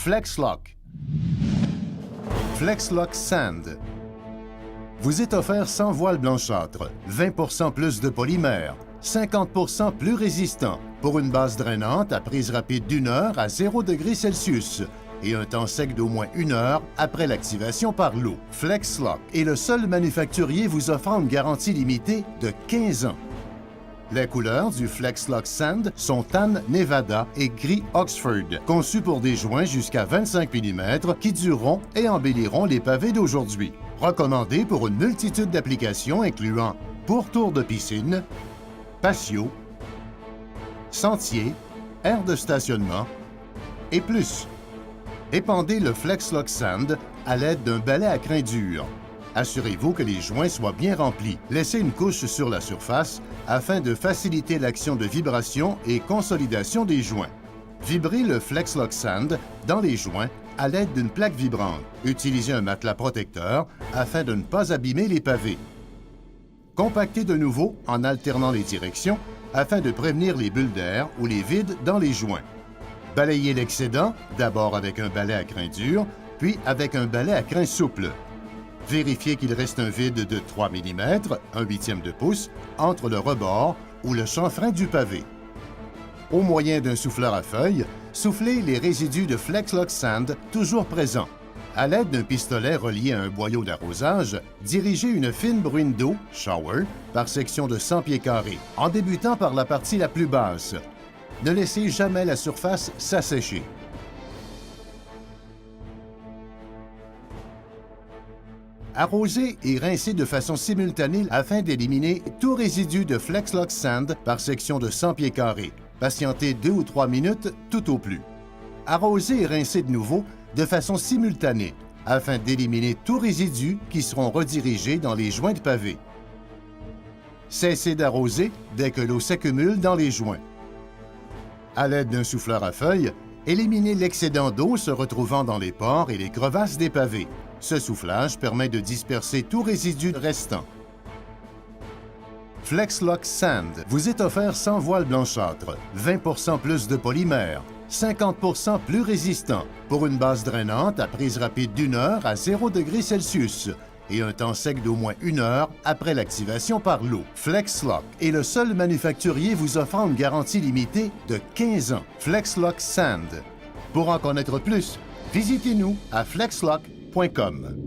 FlexLock. FlexLock Sand. Vous est offert sans voile blanchâtre, 20 plus de polymère, 50 plus résistant, pour une base drainante à prise rapide d'1 heure à 0 degrés Celsius et un temps sec d'au moins 1 heure après l'activation par l'eau. FlexLock est le seul manufacturier vous offrant une garantie limitée de 15 ans. Les couleurs du FlexLock Sand sont tan Nevada et gris Oxford, conçus pour des joints jusqu'à 25 mm qui dureront et embelliront les pavés d'aujourd'hui. Recommandé pour une multitude d'applications incluant pourtour de piscine, patio, sentier, aire de stationnement et plus. Épandez le FlexLock Sand à l'aide d'un balai à crin dur. Assurez-vous que les joints soient bien remplis. Laissez une couche sur la surface afin de faciliter l'action de vibration et consolidation des joints. Vibrez le FlexLock Sand dans les joints à l'aide d'une plaque vibrante. Utilisez un matelas protecteur afin de ne pas abîmer les pavés. Compactez de nouveau en alternant les directions afin de prévenir les bulles d'air ou les vides dans les joints. Balayez l'excédent, d'abord avec un balai à crin dur, puis avec un balai à crin souple. Vérifiez qu'il reste un vide de 3 mm, 1/8 de pouce, entre le rebord ou le chanfrein du pavé. Au moyen d'un souffleur à feuilles, soufflez les résidus de FlexLock Sand toujours présents. À l'aide d'un pistolet relié à un boyau d'arrosage, dirigez une fine bruine d'eau, shower, par section de 100 pieds carrés, en débutant par la partie la plus basse. Ne laissez jamais la surface s'assécher. Arrosez et rincez de façon simultanée afin d'éliminer tout résidu de FlexLock Sand par section de 100 pieds carrés. Patientez 2 ou 3 minutes tout au plus. Arrosez et rincez de nouveau de façon simultanée afin d'éliminer tout résidu qui seront redirigés dans les joints de pavé. Cessez d'arroser dès que l'eau s'accumule dans les joints. À l'aide d'un souffleur à feuilles, éliminez l'excédent d'eau se retrouvant dans les pores et les crevasses des pavés. Ce soufflage permet de disperser tout résidu restant. FlexLock Sand vous est offert sans voile blanchâtre, 20 plus de polymère, 50 plus résistant, pour une base drainante à prise rapide d'1 heure à 0 degrés Celsius et un temps sec d'au moins 1 heure après l'activation par l'eau. FlexLock est le seul manufacturier vous offrant une garantie limitée de 15 ans. FlexLock Sand. Pour en connaître plus, visitez-nous à flexlock.com.